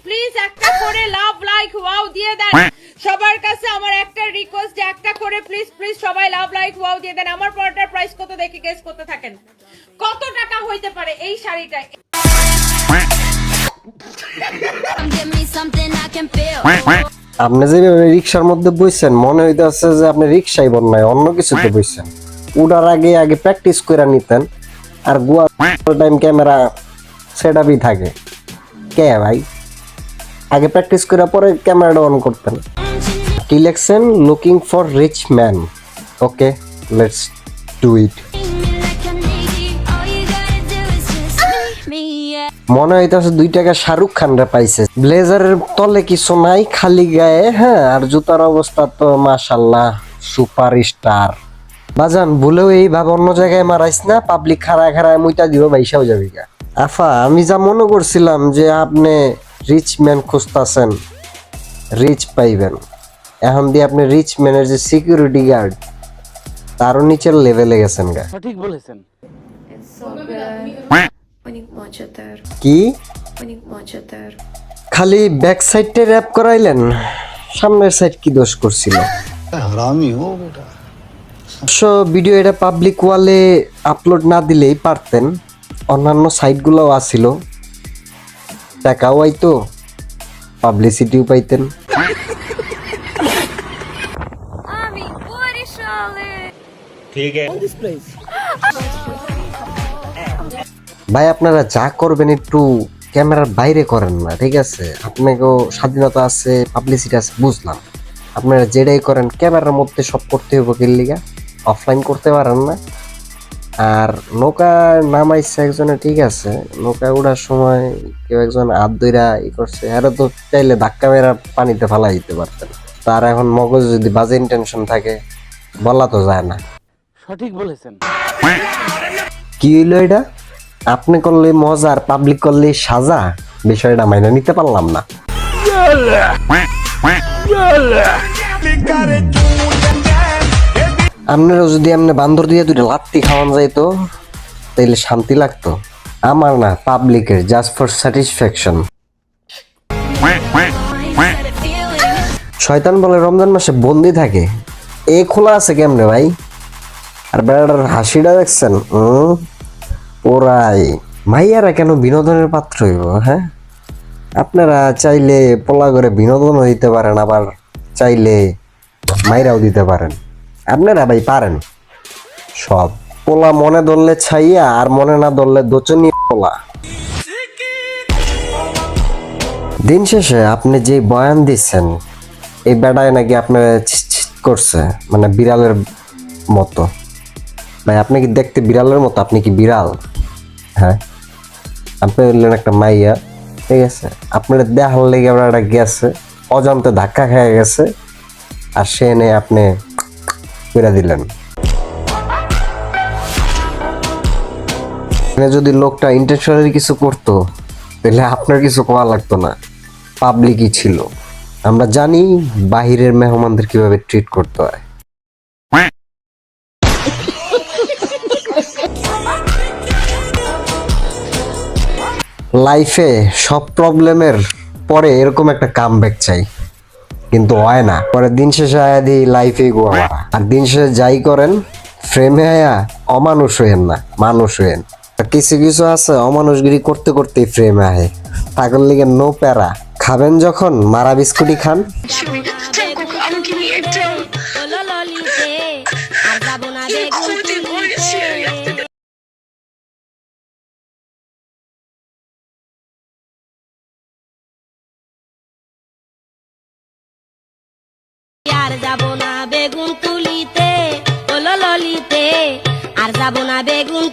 Please একটা করে love like wow দিয়ে দেন সবার কাছে। আমার একটা রিকোয়েস্ট যে একটা করে প্লিজ প্লিজ সবাই লাভ লাইক ওয়াও দিয়ে দেন। আমার পরটার প্রাইস কত দেখে গেস করতে থাকেন। কত টাকা হইতে পারে এই শাড়িটা? আপনি যে রিক্সার মধ্যে বসছেন মনে হইতেছে যে আপনি রিক্সাই বন্যায় অন্য কিছুতে বসছেন। উড়ার আগে প্র্যাকটিস করে নিতেন, আর গোয়া টাইম ক্যামেরা সেট আপই থাকে। কে ভাই আগে প্র্যাকটিস করে পরে ক্যামেরাটা অন করতেন। কি লেখছেন? Looking for rich man. Okay, let's do it. মনে হইতেছে 2 টাকা শাহরুখ খানরা পাইছে। ব্লেজারের তলে কিছু নাই, খালি গায়ে। হ্যাঁ, আর জুতার অবস্থা তো মাশাআল্লাহ সুপার স্টার। বাজান ভুলেও এইভাবে অন্য জায়গায় মারাইস না, পাবলিক খাড়ায় মুইটা দিব বাইসাও যাবি গা। আফা, আমি যা মনে করছিলাম যে আপনি রিচ ম্যান খুঁজতাছেন, রিচ পাইবেন। এখন দিয়ে আপনি রিচ ম্যানের যে সিকিউরিটি গার্ড তারও নিচের লেভেলে গেছেন গা। সঠিক বলেছেন। কি খালি ব্যাক সাইডে র‍্যাপ করাইলেন, সামনের সাইড কি দোষ করছিল? ভিডিও এটা পাবলিক ওয়ালে আপলোড না দিলেই পারতেন, অন্যান্য সাইটগুলোও আসিল, টাকাও আইতো, পাবলিসিটিও পাইতেন। ভাই আপনারা যা করবেন একটু ক্যামেরার বাইরে করেন না, ঠিক আছে? আপনাকেও স্বাধীনতা আছে, পাবলিসিটি আছে, বুঝলাম। আপনারা যেটাই করেন ক্যামেরার মধ্যে সব করতে হবে, কিল্লিগা অফলাইন করতে পারেন না। আর নৌকা নামাইছে একজনে, ঠিক আছে, নৌকা ওঠার সময় কেউ একজন হাত ধইরা করছে, আরো তো চাইলে ধাক্কা মেরা পানিতে ফালাই দিতে পারতেন। তার এখন মগজ যদি বাজে ইন্টেনশন থাকে বলা তো যায় না। সঠিক বলেছেন। কি হইলো এটা? আপনি করলে মজা আর পাবলিক করলে সাজা, বিষয়টা মাইনে নিতে পারলাম না। আপনারও যদি আপনি বান্দর দিয়ে 2টা লাত্তি খাওয়ান যাইতো তাইলে শান্তি লাগতো। আমার না, পাবলিকের, জাস্ট ফর স্যাটিসফ্যাকশন। শয়তান বলে রমজান মাসে বন্দি থাকে, এ খোলা আছে কেমনে ভাই? আর বেড়াটার হাসিটা দেখছেন? ওরাই মাইয়ারা কেন বিনোদনের পাত্র হইব? হ্যাঁ, আপনারা চাইলে পোলা করে বিনোদন হইতে পারেন, আবার চাইলে মাইরাও দিতে পারেন। আপনারা ভাই পারেন সব। পোলা মনে ধরলে ছাইয়া, আর মনে না ধরলে দোচনি পোলা। দিন শেষে আপনি যে বয়ান দিচ্ছেন, এই বেড়ায় নাকি আপনার করছে, মানে বিড়ালের মতো। ভাই আপনি কি দেখতে বিড়ালের মতো? আপনি কি বিড়াল? হ্যাঁ, আপনি হলেন একটা মাইয়া, ঠিক আছে? আপনার দেখার লেগে একটা গেছে, অজান্তে ধাক্কা খেয়ে গেছে, আর সে এনে আপনি করে দিলেন। যদি লোকটা ইন্টেনশনালি কিছু করতো তাহলে আপনার কিছু করা লাগতো না, পাবলিকই ছিল। আমরা জানি বাহিরের মেহমানদের কিভাবে ট্রিট করতে হয়। লাইফে সব প্রবলেমের পরে এরকম একটা কামব্যাক চাই, কিন্তু হয় না। পরে দিন শেষে আয়া দিই লাইফে গোয়া মারা। আর দিন শেষে যাই করেন, ফ্রেমে আয়া অমানুষ হইেন না, মানুষ হইেন। কিছু কিছু আছে অমানুষগিরি করতে করতেই ফ্রেমে আহে, তাগর লিগে নো প্যারা। খাবেন যখন মারা বিস্কুটই খান। আর যাবো না বেগুন তুলিতে, ও ললিতে, আর যাবো না বেগুন